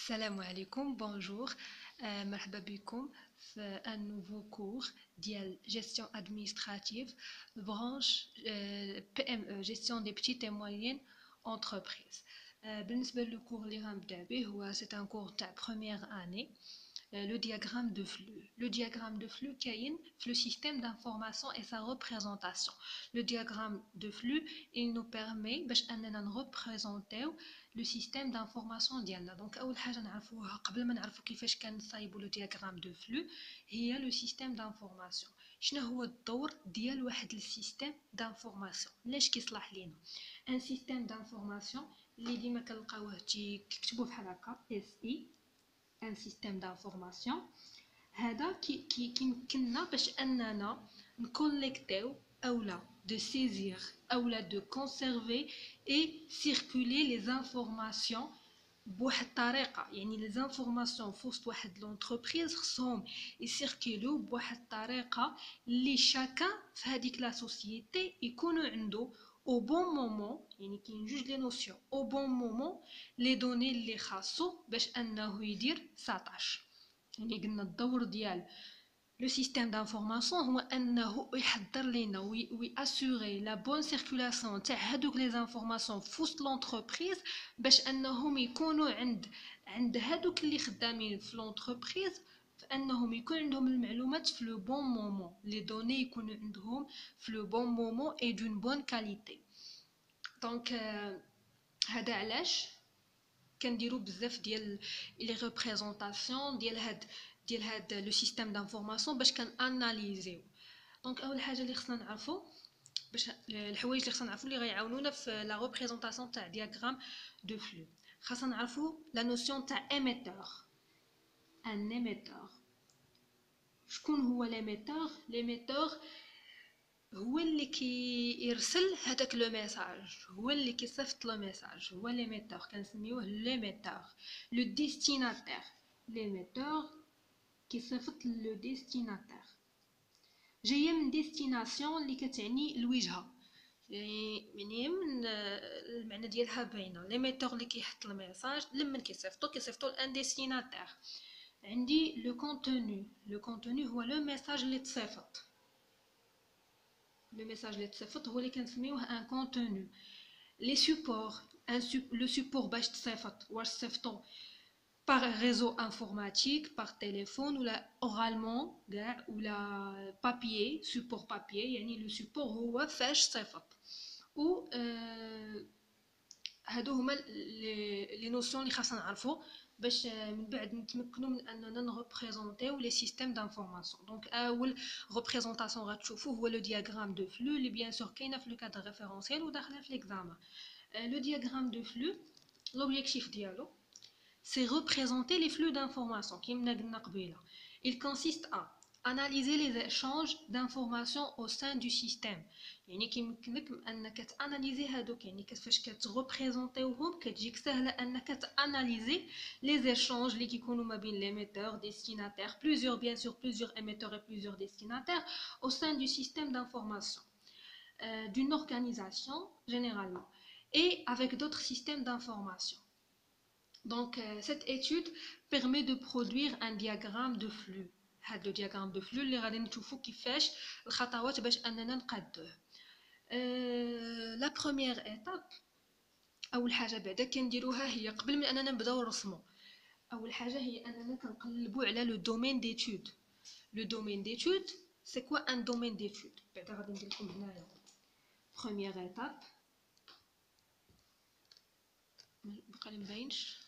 Salam alaikum, bonjour, مرحبا بكم في un nouveau cours ديال gestion administrative branche PME gestion des petites et moyennes entreprises. بالنسبة للكور اللي غنبدا به هو c'est un cours تاع première année. Le diagramme de flux. Le diagramme de flux كاين في le système d'information et sa représentation. Le diagramme de flux, il nous permet باش اننا نريبريزونطيو لو سيستيم دانفورماسيون ديالنا. دونك اول حاجه نعرفوها قبل ما نعرفو كيفاش كنصايبو لو دياغرام دو فلو هي لو سيستيم دانفورماسيون. شنو هو الدور ديال واحد السيستيم دانفورماسيون؟ علاش كيصلح لينا ان سيستيم دانفورماسيون اللي ديما كنلقاوه كيكتبوه بحال هكا اس اي ان سيستيم دانفورماسيون. هذا كيمكننا باش اننا نكوليكتيو اولا de saisir اولا de conserver et circuler les informations بواحد الطريقه. يعني les informations في وسط واحد لونتربريز خصهم يسيركيلو بواحد الطريقه اللي شاكا في هذيك لا سوسيتي يكونوا عنده au bon moment. يعني كاين جوج لي نوسيون au bon moment لي دوني اللي خاصو باش انه يدير ساطاش. يعني قلنا الدور ديال لو سيستيم دانفورماسيون هو انه يحضر لينا وياسوري لا بون سيركولاسيون تاع هادوك لي زانفورماسيون في وسط لونتربريز باش انهم يكونوا عند هادوك اللي خدامين في لونتربريز، فانهم يكون عندهم المعلومات في لو بون مومون، لي دوني يكونوا عندهم في لو بون مومون اي دون بون كاليتي. دونك هذا علاش كنديروا بزاف ديال لي ريبريزونطاسيون ديال هاد لو سيستيم دانفورماسيون باش كناناليزيو. دونك اول حاجه اللي خصنا نعرفو باش الحوايج اللي خصنا نعرفو اللي غيعاونونا في لا ريبريزونطاسيون تاع دياغرام دو فلو. خاصنا نعرفو لا نوسيون تاع ايميتور. ان ايميتور شكون هو ليميتور؟ ليميتور هو اللي كيرسل هذاك لو ميساج، هو اللي كيصيفط لو ميساج، هو ليميتور كنسميوه ليميتور. لو ديستيناتير، ليميتور كيصيفط لو ديستيناتير. جايه من ديستيناسيون اللي كتعني الوجهه، يعني من المعنى ديالها باينه. ليميتور اللي كيحط الميساج لمن كيصيفطو لان ديستيناتير. عندي لو كونتوني. لو كونتوني هو لو ميساج اللي تصيفط. Le message اللي تصيفط هو اللي كنسميوه ان كونتوني. لي سوبور، لو سوبور باش تصيفط واش تصيفطو par réseau informatique, par téléphone ولا oralement كاع ولا papier، support papier. يعني le support هو فاش تصيفط. و هادو هما لي نوسيون اللي خاصنا نعرفو باش من بعد نتمكنوا من اننا نريبريزونطيو لي سيستيم دانفورماسيون. دونك اول ريبريزونطاسيون غتشوفوه هو لو دياغرام دو فلو اللي بيان سور كاينه في لو كادر ريفيرونسيال وداخله في ليكزامان. لو دياغرام دو فلو لوبجيكتيف ديالو c'est représenter les flux d'informations كيما قلنا قبيله. Il consiste à analyser les échanges d'informations au sein du système. يعني كيمكنك انك تاناليزي هادوك، يعني كيفاش كتريبريزونطيوهم كتجيك سهله انك تاناليزي les échanges اللي كيكونوا ما بين l'émetteur destinataire plusieurs bien sûr plusieurs émetteurs et plusieurs destinataires au sein du système d'information d'une organisation généralement et avec d'autres systèmes d'information. Donc, cette étude permet de produire un diagramme de flux. هذا diagramme de flux اللي غادي نشوفو كيفاش الخطوات باش اننا نقادوه. لا بروميير ايتاب، اول حاجه بعدا كنديروها هي قبل من اننا نبداو نرسمو، اول حاجه هي اننا كنقلبو على لو دومين ديتود. لو دومين ديتود سي كوا ان دومين ديتود؟ بعدا غادي ندير لكم هنايا بروميير ايتاب بقى لي مباينش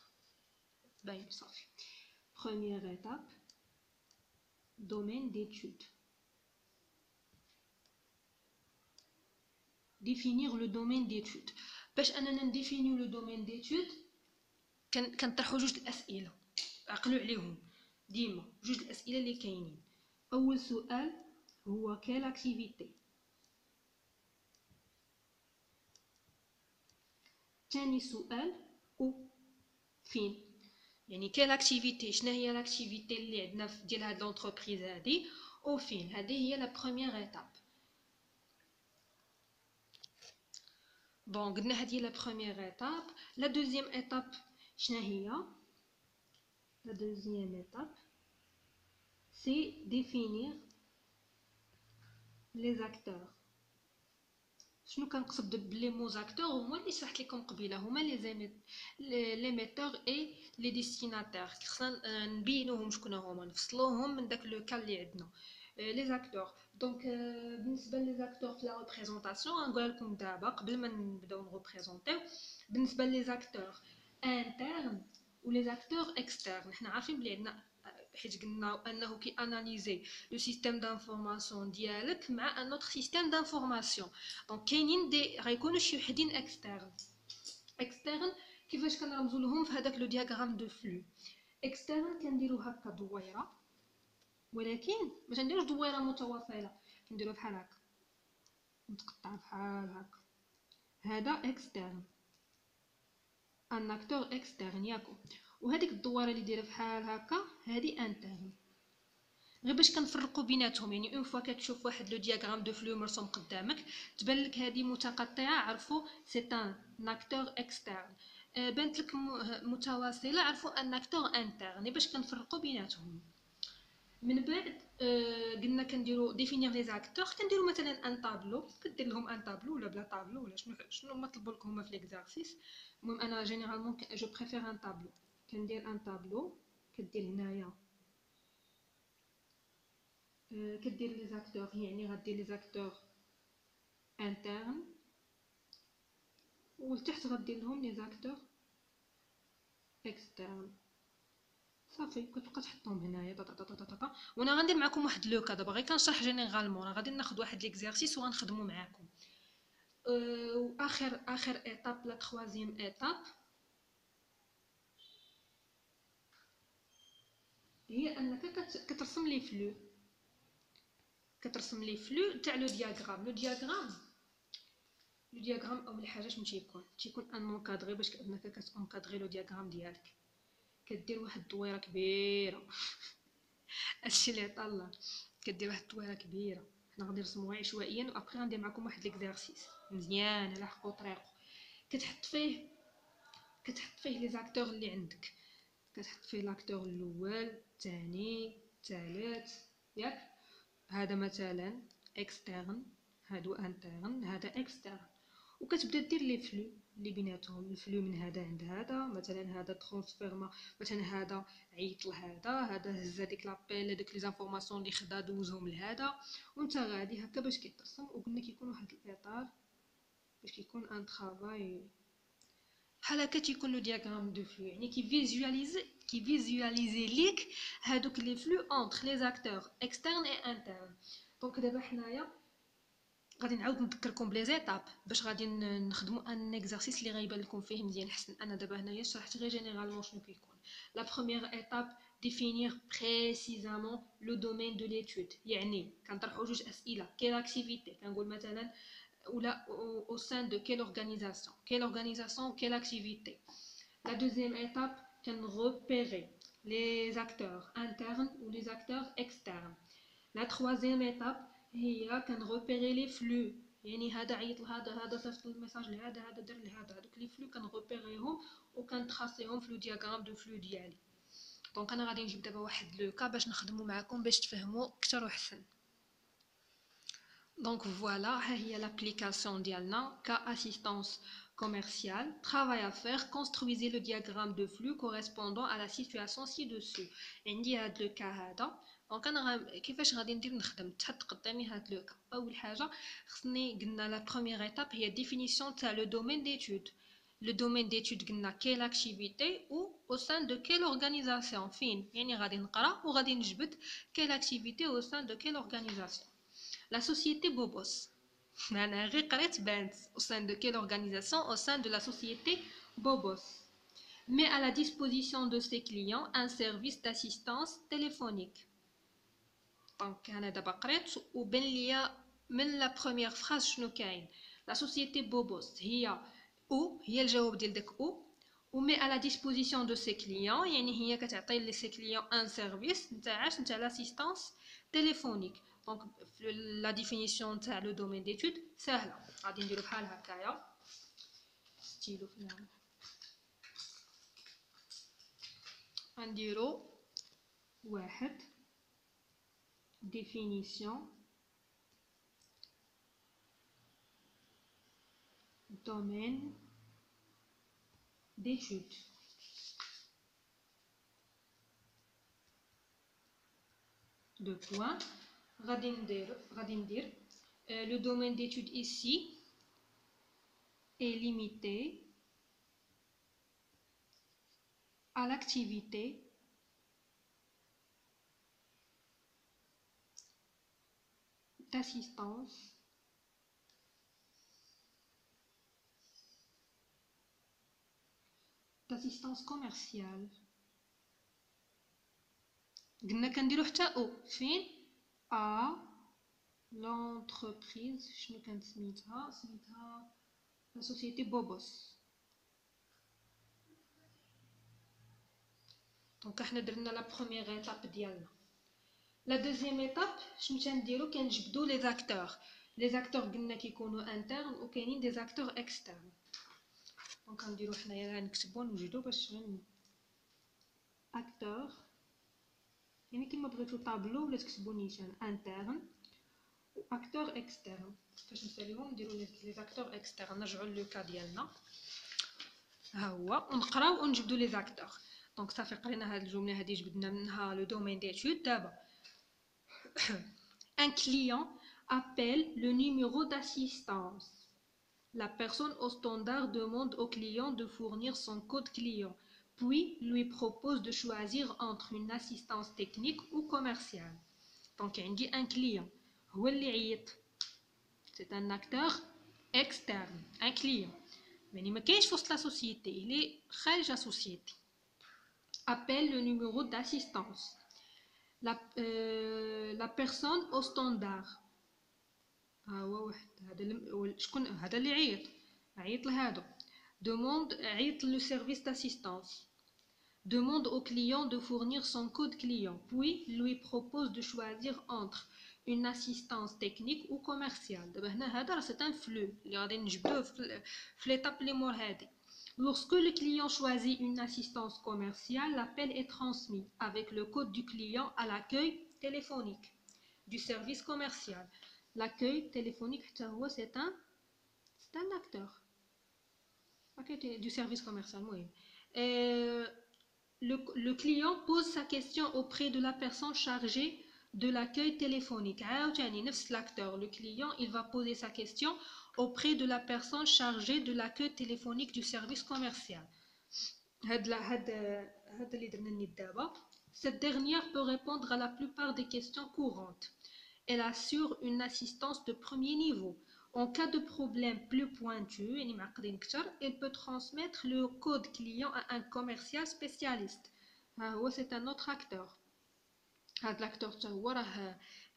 باين صافي. Première étape, domaine d'étude. Définir le domaine d'étude. باش اننا نديفينيو لو دومين ديتود كنطرحوا جوج الاسئله، عقلوا عليهم ديما جوج الاسئله اللي كاينين. اول سؤال هو quelle activité. ثاني سؤال او فين. يعني كاين لاكتيفيتي، شنو هي لاكتيفيتي اللي عندنا ديال هاد لونتربريز هادي او فين. هذه هي لا بروميير ايتاب. بون قلنا هذه لا بروميير ايتاب. لا دوزيام ايتاب شنو هي؟ La deuxième étape, c'est définir les acteurs. شنو كنقصد بلي موز اكتور هما اللي شرحت لكم قبيله هما لي ميتور اي لي ديستيناتير خصنا نبينوهم شكون هما نفصلوهم من داك لو كال اللي عندنا لي زاكتور دونك بالنسبه لي زاكتور في لا ريبريزونطاسيون غنقول لكم دابا قبل ما نبداو نريبريزونطيو بالنسبه لي زاكتور انترن ولي زاكتور اكسترن حنا عارفين بلي عندنا حيت قلنا انه كي اناليزي لو سيستيم دانفورماسيون ديالك مع ان اوتر سيستيم دانفورماسيون دونك كاينين غيكونوا شي وحدين اكسترن كيفاش كنرمزوا لهم في هذاك لو دياغرام دو فلو اكسترن كنديروا هكا دويره ولكن ما تنديروش دويره متواصله كنديروا بحال هكا متقطعه بحال هكا هذا اكسترن ان اكتور اكسترن ياكو وهذيك الدويره اللي دايره بحال هكا هذه انترن غير باش كنفرقوا بيناتهم يعني اون فوا كتشوف واحد لو دياغرام دو فلو مرسوم قدامك تبان لك هذه متقطعه عرفوا سي ان اكتور اكسترن بانت لك متواصله عرفوا ان اكتور انترن باش كنفرقوا بيناتهم من بعد قلنا كنديروا ديفينير لي زاكتور كنديروا مثلا ان طابلو كدير لهم ان طابلو ولا بلا طابلو ولا شنو ما طلبوا لكم هما في ليكزارسيس المهم انا جينيرالمون جو بريفير ان طابلو كندير ان طابلو كدير هنايا كدير لي زاكتور يعني غدير لي زاكتور انترن ولتحت غدير لهم لي زاكتور اكسترن صافي كتبقى تحطهم هنايا طا وانا غندير معكم واحد لوكا دابا غير كنشرح جينيرالمون راه غادي ناخذ واحد ليكزارسيس وغنخدمو معاكم واخر ايطاب لا تروازيام ايطاب هي انك كترسم لي فلو تاع لو دياغرام اول حاجه شنو تيكون ان مونكادري باش انك كتونكادري لو دياغرام ديالك كدير واحد الدويره كبيره هادشي اللي طالع كدير واحد الدويره كبيره حنا غادي نرسموها عشوائيا وابري غندير معكم واحد ليكزارسيس مزيان على حقو طريقو كتحط فيه لي زاكتور اللي عندك كتحط فيه لاكتور الاول الثاني الثالث ياك هذا مثلا اكسترن هادو انترن هذا اكسترن وكتبدا دير لي فلو اللي بيناتهم الفلو من هذا عند هذا مثلا هذا ترانسفيرما مثلا هذا عيط لهذا هز هذيك لابيل هذوك لي زانفورماسيون اللي خدا دوزهم لهذا وانت غادي هكا باش كيترسم وقلنا كيكون واحد الاطار باش كيكون ان طرافاي بحال هكا تيكون لو دياغرام دو فلو يعني كيفيزواليزي ليك هادوك لي فلو اونتر لي زاكتور اكسترن اي انترن دونك دابا حنايا غادي نعاود نذكركم بلي زيتاب باش غادي نخدموا ان اكزرسيس اللي غيبان لكم فيه مزيان حسن انا دابا هنايا شرحت غير جينيرالمون شنو كيكون لا بروميير ايتاب ديفينير بريسيزامون لو دومين دو ليتود يعني كنطرحوا جوج اسئله كي لاكتيفيتي كنقول مثلا ولا au sein de quelle organisation quelle activité. La deuxième étape c'est repérer les acteurs internes ou les acteurs externes. La troisième étape هي كنغوبيري لي فلو يعني هذا عيط لهذا صيفط الميساج لهذا دار لهذا هذوك لي فلو كنغوبيريهم وكنتراسيهم في لو دياغرام دو فلو ديالي دونك انا غادي نجيب دابا واحد لوكا باش نخدموا معكم باش تفهموا اكثر وحسن donc voilà ها هي l'application ديالنا كassistance commerciale travail à faire construisez le diagramme de flux correspondant à la situation ci-dessus عندي هاد لو كا هذا دونك انا كيفاش غادي ندير نخدم تحط قدامي هاد لو كا اول حاجه خصني قلنا لا بروميير ايتاب هي ديفينيسيون تاع لو دومين ديتود لو دومين ديتود قلنا كيل اكتيفيتي او au sein de quelle organisation فين يعني غادي نقرا وغادي نجبد كيل اكتيفيتي au sein de quelle organisation la société Bobos انا غير قريت بانت au sein de quelle organisation au sein de la société Bobos met à la disposition de ses clients un service d'assistance téléphonique دونك انا دابا قريت وبان ليا من لا بروميير فراز شنو كاين لا سوسيتي بوبوس هي الجواب ديال داك ou met à la disposition de ses clients يعني هي كتعطي لي سي كليون ان سيرفيس نتاع l'assistance téléphonique دونك لا ديفينيسيون تاع لو دومين ديتود ساهله غادي نديرو بحال هكايا ستيلو في العام غنديرو واحد définition domaine d'études. Deux points. Le domaine d'études ici est limité à l'activité d'assistance commerciale. قلنا كنديرو حتى او فين ا l'entreprise شنو كانت سميتها لا سوسيتي بوبوس. دونك احنا درنا لا بروميير ايتاب ديالنا. لا دوزيام ايتاب شنو تنديرو كنجبدو لي زاكتور قلنا كيكونوا انترن وكاينين دي زاكتور اكسترن. دونك غنديرو حنايا غنكتبو نوجدو باش اكتور يعني كيما بغيتو طابلو ولا تكتبو نيشان انترن و اكتور اكسترن. فاش نساليهم نديرو لي زاكتور اكسترن. نرجعو لو كا ديالنا ها هو ونقراو ونجبدو لي زاكتور. دونك صافي قرينا هاد الجمله هادي جبدنا منها لو دومين d'étude. دابا un client appelle le numéro d'assistance. La personne au standard demande au client de fournir son code client, puis lui propose de choisir entre une assistance technique ou commerciale. Donc, on dit un client. C'est un acteur externe, un client. Mais il ne faut pas la société, il est très la société. Appelle le numéro d'assistance. La personne au standard. شكون هذا اللي عيط لهادو عيط le service d'assistance. Demande au client de fournir son code client, puis lui propose de choisir entre une assistance technique ou commerciale. دابا هنا هذا راه c'est un flux اللي غادي نجبدوه في l'étape اللي مور هادي. Lorsque le client choisit une assistance commerciale, l'appel est transmis avec le code du client à l'accueil téléphonique du service commercial. L'accueil téléphonique, c'est un acteur du service commercial. Le client pose sa question auprès de la personne chargée de l'accueil téléphonique. L'acteur, le client, il va poser sa question auprès de la personne chargée de l'accueil téléphonique du service commercial. Cette dernière peut répondre à la plupart des questions courantes. Elle assure une assistance de premier niveau. En cas de problème plus pointu, elle peut transmettre le code client à un commercial spécialiste. C'est un autre acteur. L'acteur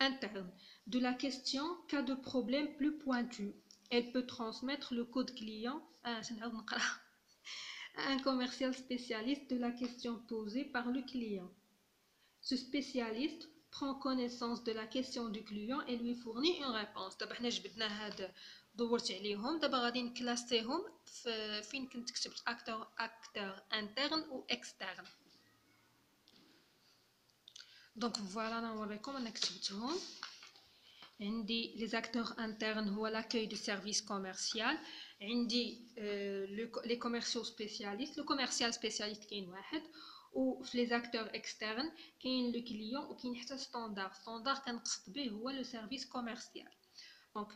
interne. De la question, cas de problème plus pointu, elle peut transmettre le code client à un commercial spécialiste de la question posée par le client. Ce spécialiste prend connaissance de la question du client et lui fournit une réponse. دابا حنا جبدنا هاد دورت عليهم. دابا غادي نكلاسيهم فين كنت كتبت acteur interne ou externe. دونك فوالا انا نوريكم انا كتبتهم. عندي les acteurs internes هو l'accueil du service commercial. عندي les commerciaux spécialistes. Le commercial spécialiste كاين واحد. و في لي زاكتور اكسترن كاين لو كليون وكاين حتى ستاندار كنقصد به هو لو سيرفيس كوميرسيال. دونك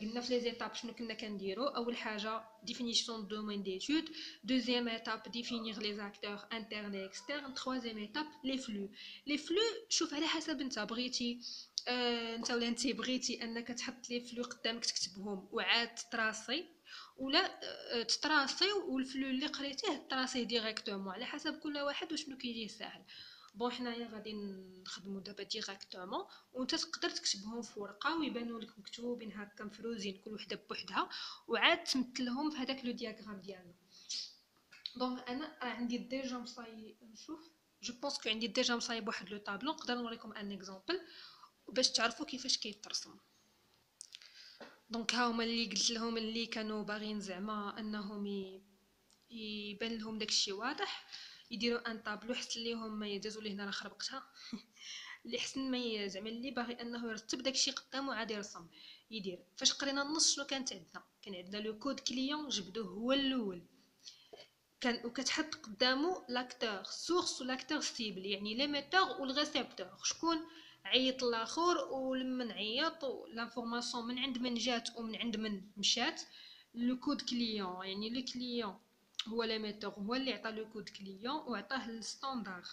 قلنا في لي زيتاب شنو كنا كنديرو. اول حاجه ديفينيسيون دو دومين ديتود. دوزيام ايتاب ديفينير لي زاكتور انترن اي اكسترن. تروازيام ايتاب لي فلو. شوف على حسب انت بغيتي انت ولا انت بغيتي انك تحط لي فلو قدامك تكتبهم وعاد تراسي ولا تطراسي والفلو اللي قريتيه تطراسيه ديريكتومون على حسب كل واحد وشنو كيجيه ساهل. بون حنايا غادي نخدموا دابا ديريكتومون وانت تقدر تكتبهم في ورقه ويبانوا لك مكتوبين هكا مفروزين كل وحده بوحدها وعاد تمثلهم في هذاك لو دياغرام ديالنا. دونك انا عندي ديجا مصايب. نشوف جو بونس كو عندي ديجا مصايب واحد لو طابلو نقدر نوريكم ان اكزامبل باش تعرفوا كيفاش كيترسم. دونك ها هما اللي قلت لهم اللي كانوا باغيين زعما انهم يبان لهم داكشي واضح. يديروا ان طابلو حسن ليهم ما يدازوا ليه هنا راه خربقتها اللي حسن ما زعما اللي باغي انه يرتب داكشي قدامه عاد يرسم يدير. فاش قرينا النص شنو كانت عندنا؟ كان عندنا لو كود كليون جبدوه هو الاول، كان وكتحط قدامه لاكتور سورس ولاكتور سيبل، يعني ليميتور والريسبتور، شكون عيط الاخر ولما نعيط لانفورماسيون من عند من جات ومن عند من مشات. لو كود كليون يعني لو كليون هو ليميتور هو اللي عطى لو كود كليون وعطاه الستاندار.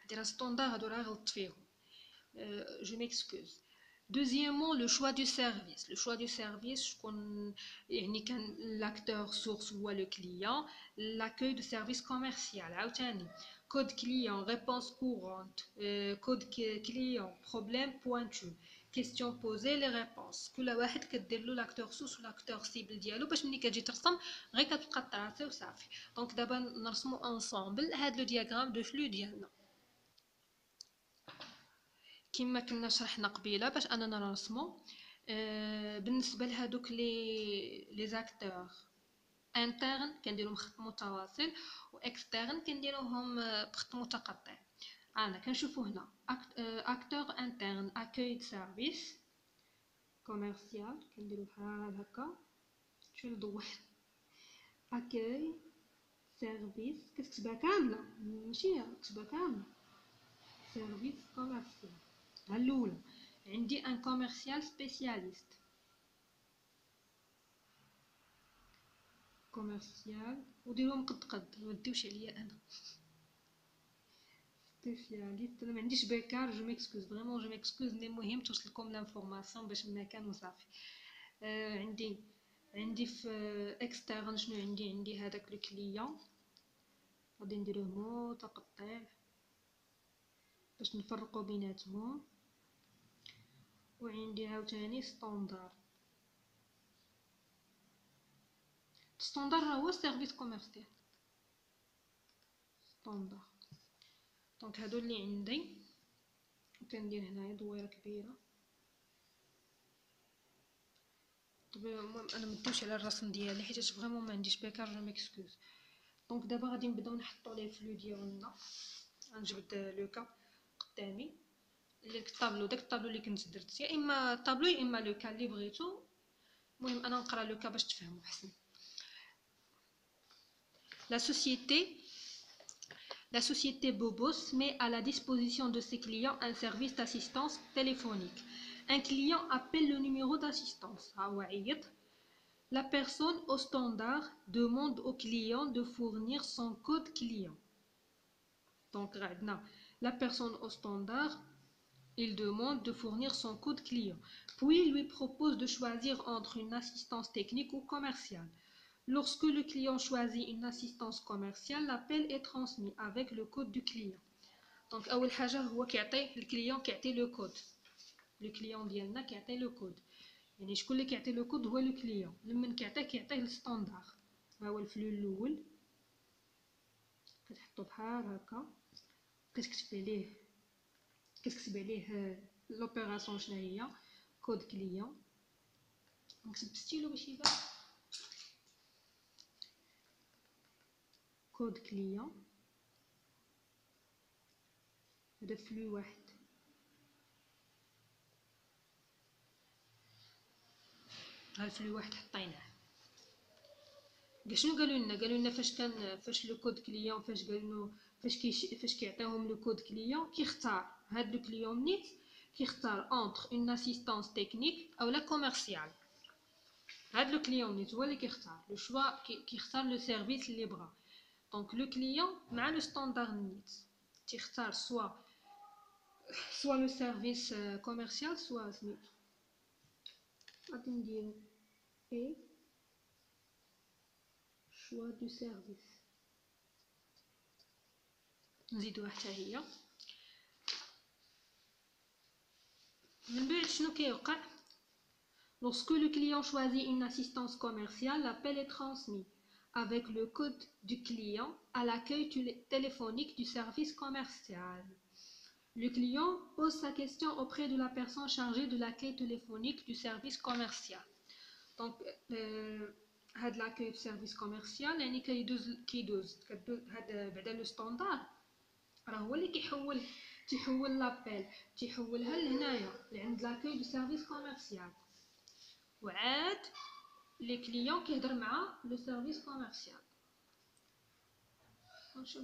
هادي راه ستاندار هادو راه غلطت فيهم. Je m'excuse. Deuxièmement, le choix du service. Le choix du service, يعني كان l'acteur source هو le client, l'accueil du service commercial. عاوتاني code client, réponse courante, code client, problème pointu, question posée, les réponses. كل واحد كدير له l'acteur source و l'acteur cible ديالو باش ملي كتجي ترسم غير كتبقى طراسي وصافي. دونك دابا نرسمو ensemble هاد لو diagramme de flux ديالنا كما كنا شرحنا قبيله باش اننا نرسمو. بالنسبه لهادوك لي زاكتور انترن كنديروهم خط متواصل واكسترن كنديروهم بخط متقطع. انا كنشوفو هنا اكتور انترن اكاي سيرفيس كوميرسيال كنديرو بحال هكا شو ندور اكاي سيرفيس كتكتبها كامله ماشي كتبها كامله سيرفيس كوميرسيال. الاولى عندي ان كوميرسيال سبيسياليست كوميرسيال وديروهم قد ما ديوش عليا انا سبيسياليست. انا ما عنديش بيكار جو ميكسكوز فريمون جو ميكسكوز مي المهم توصلكم لانفورماسيون باش من كان وصافي. عندي في اكسترن شنو عندي هذاك لو كليون غادي نديروه متقطع باش نفرقوا بيناتهم. وعندي عاوتاني ستاندار. ستاندار هو سيرفيس كوميرسيال ستاندار. دونك هادو اللي عندي وكندير هنايا دويره كبيره. طيب المهم انا مدوش على الرسم ديالي حيت فريمون ما عنديش بيكار جو ميكسكوز. دونك دابا غادي نبداو نحطوا لي فلو ديالنا. غنجبد لوكا قدامي اللي الطابلو داك الطابلو اللي كنت درت يا اما طابلو يا اما لوكا اللي بغيتو. المهم انا نقرا لوكا باش تفهموا حسن. La société Bobos met à la disposition de ses clients un service d'assistance téléphonique. Un client appelle le numéro d'assistance. La personne au standard demande au client de fournir son code client. Donc, la personne au standard, il demande de fournir son code client. Puis, il lui propose de choisir entre une assistance technique ou commerciale. Lorsque le client choisit une assistance commerciale, l'appel est transmis avec le code du client. Donc, أول حاجة هو كيعطي الكليون كيعطي لو كود. لو كليون ديالنا كيعطي لو كود. يعني شكون اللي كيعطي لو كود هو لو كليون. لمن كيعطيه الستاندار. ها هو الفلو الاول كتحطو بحال هكا كتكتبي عليه لوبيراسيون شنو هي كود كليون. نكتب بستيلو باش يبان كود كليون. هذا فلو واحد. ها الفلو واحد حطيناه. شنو قالوا لنا فاش لو كود كليون فاش قالوا فاش كيعطيهم لو كود كليون كيختار هاد لو كليون نيت كيختار entre une assistance technique او لا كوميرسيال. هاد لو كليون نيت هو اللي كيختار لو شوا كيختار لو سيرفيس اللي بغا. دونك لو كليون مع لو ستاندار نيت تيختار سوا لو سيرفيس كوميرسيال سوا سميتو غادي نديرو اي choix du service. نزيدوها حتى هي. من بعد شنو كيوقع؟ Lorsque le client choisit une assistance commerciale, l'appel est transmis avec le code du client à l'accueil téléphonique du service commercial. Le client pose sa question auprès de la personne chargée de l'accueil téléphonique du service commercial. Donc هاد لاكوي في سيرفيس كوميرسيال يعني كيدوز هاد بعدا لو ستاندار راه هو اللي تيحول لابيل تيحولها لهنايا لعند لاكوي دو سيرفيس كوميرسيال وعاد لي كليون كيهضر مع لو سيرفيس كوميرسيال نشوف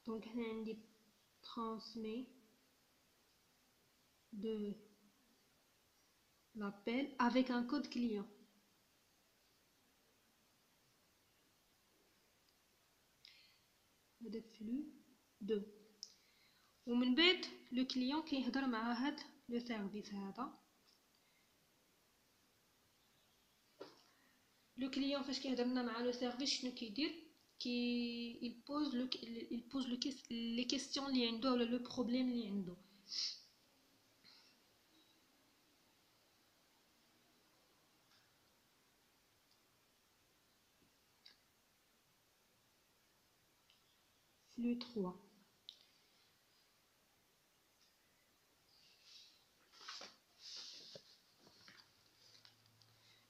دونك هنا عندي transmet de l'appel avec un code client. هذا flux 2 ومن بعد لو كليون كيهضر مع هاد لو سيرفيس هذا لو كليون فاش كيهضر لنا مع لو سيرفيس شنو كيدير il pose les questions اللي عنده ولا لو بروبليم اللي عنده flux 3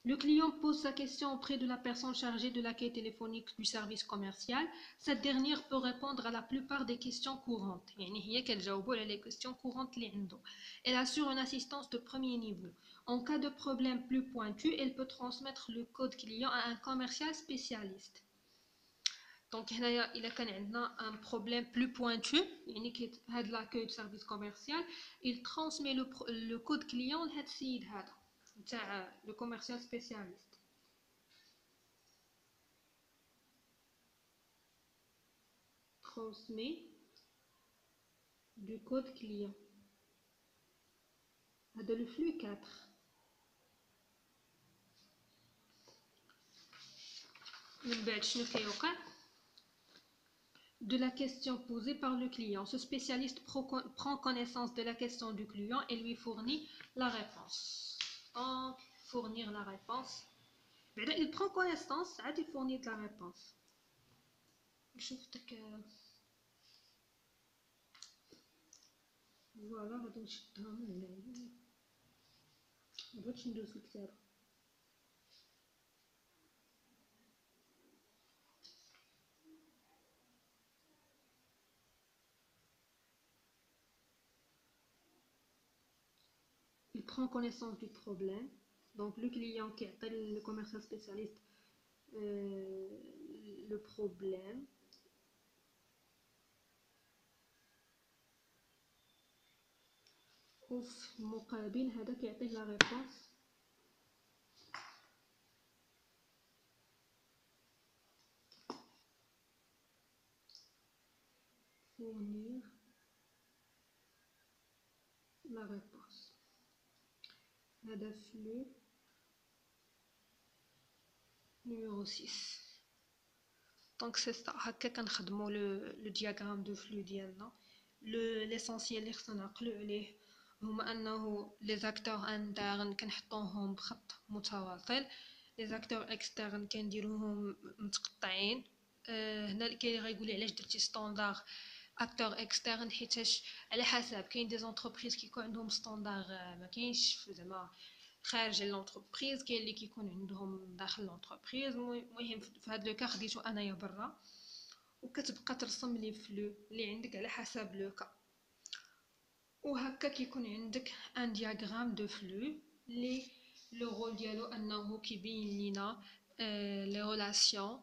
Le client pose sa question auprès de la personne chargée de l'accueil téléphonique du service commercial. Cette dernière peut répondre à la plupart des questions courantes. يعني هي كتجاوبو على les questions courantes اللي عنده. Elle assure une assistance de premier niveau. En cas de problème plus pointu, elle peut transmettre le code client à un commercial spécialiste. Donc هنايا إلا كان عندنا un problème plus pointu يعني هاد l'accueil du service commercial, il transmet le code client لهاد السيد هذا. Le commercial spécialiste. Transmet du code client. هذا le flux 4. من بعد شنو كيوقع de la question posée par le client. Ce spécialiste prend connaissance de la question du client et lui fournit la réponse. Donc, fournir la réponse. Il prend connaissance, il fournit la réponse. شفتك فوالا غادي نشدها من هنايا مبغيتش ندوز الكتاب il prend connaissance du problème. Donc le client qui appelle le commercial spécialiste le problème. وفي المقابل هذا كيعطيه لا ريبونس fournir la réponse. هذا flux numéro 6. Donc c'est ça هكا كنخدموا le diagramme de flux ديالنا. l'essentiel اللي خصنا نعقلوا عليه هما انه les acteurs internes كنحطوهم بخط متواصل les acteurs externes كنديروهم متقطعين. هنا اللي غايقول لي علاش درتي ستاندار اكتور اكسترن حيتاش على حسب كاين دي زونتربريز كيكون عندهم ستاندار ما كاينش زعما خارج لونتربريز كاين اللي كيكون عندهم داخل لونتربريز. المهم في هذا لو كا خديتو انايا برا وكتبقى ترسم لي فلو اللي عندك على حسب لو كا وهكا كيكون عندك ان دياغرام دو فلو اللي لو رول ديالو انه كيبين لينا لي ريلاسيون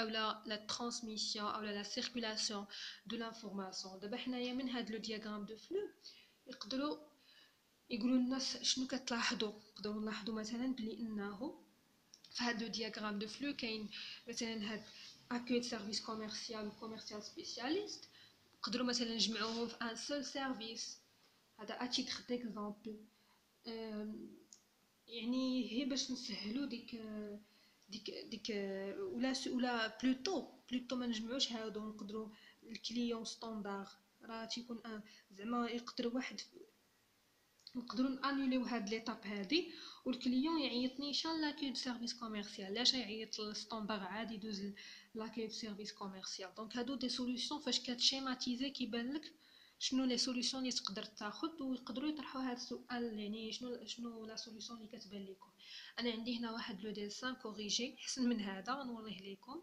ou la transmission ou la circulation de l'information. دابا حنايا من هذا لو دياغرام دو فلو يقولوا لنا شنو كتلاحظوا. نقدروا نلاحظوا مثلا بلي انه في هذا لو دياغرام دو فلو كاين مثلا هاد accueil service commercial ou commercial spécialiste. نقدروا مثلا نجمعوهم في ان سول سيرفيس. هذا اتيتر ديكزامبل يعني هي باش نسهلوا ديك ولا بلوتو ما نجمعوش هادو نقدروا الكليون ستاندار راه تيكون زعما يقدر واحد نقدروا نانيوليو هاد ليطاب هادي والكليون يعيط نيشان لاكاي دو سيرفيس كوميرسيال. لاش يعيط للستاندار عادي يدوز لاكاي دو سيرفيس كوميرسيال؟ دونك هادو دي سوليوشن فاش كتشيماتيزي كيبان لك شنو لي سوليوشن اللي تقدر تاخذ ويقدروا يطرحوا هذا السؤال، يعني شنو لا سوليوشن اللي كتبان لكم. انا عندي هنا واحد لو ديسان كوريجي احسن من هذا غنوريه لكم.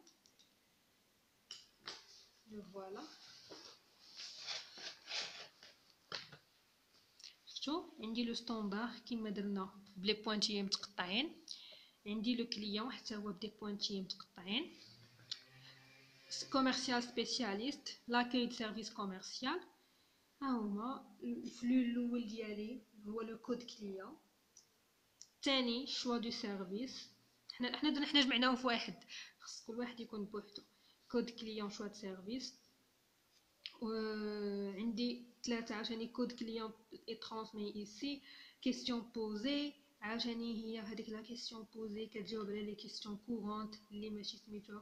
فوالا شفتوا عندي لو ستاندار كيما درنا بلي بوانتيي متقطعين، عندي لو كليون حتى هو بدي بوانتيي متقطعين، كوميرسيال سبيسياليست لاكاي دو سيرفيس كوميرسيال. ها هما الفلو الاول ديالي هو لو كود كليون، الثاني شوا دو سيرفيس، حنا جمعناهم في واحد، خص كل واحد يكون بوحدو. كود كليون شوا دو سيرفيس، وعندي ثلاثة عاوتاني كود كليون اي ترانسمي ايسي، كيسيون بوزي عاوتاني هي هذيك لا كيسيون بوزي كتجاوب على لي كيسيون كورونت اللي ماشي سميتو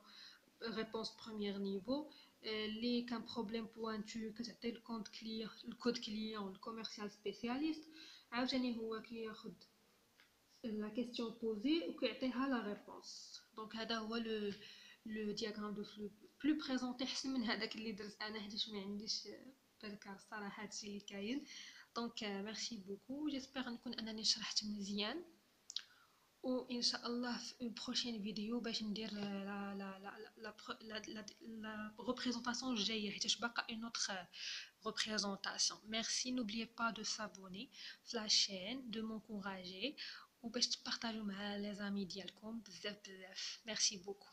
réponse premier niveau. اللي كان بروبليم بوانتو كتعطي الكود كليون الكوميرسيال سبيسياليست، عاوتاني هو كياخد لا كيسيون بوزي وكيعطيها لا ريبونس. دونك هذا هو لو دياغرام دو فلو بلو بريزونطي احسن من هذاك اللي درت انا حيت ما عنديش بالكار الصراحه هادشي اللي كاين. دونك ميرسي بوكو، جيسبر نكون انني شرحت مزيان، وان شاء الله في بروشين فيديو باش ندير لا ريبريزونطاسيون الجايه حيت باقا اون اوتر ريبريزونطاسيون. ميرسي، n'oubliez pas de s'abonner في لا chaîne de m'encourager وباش تبارطاجيو مع لي زامي ديالكم بزاف. ميرسي بوكو.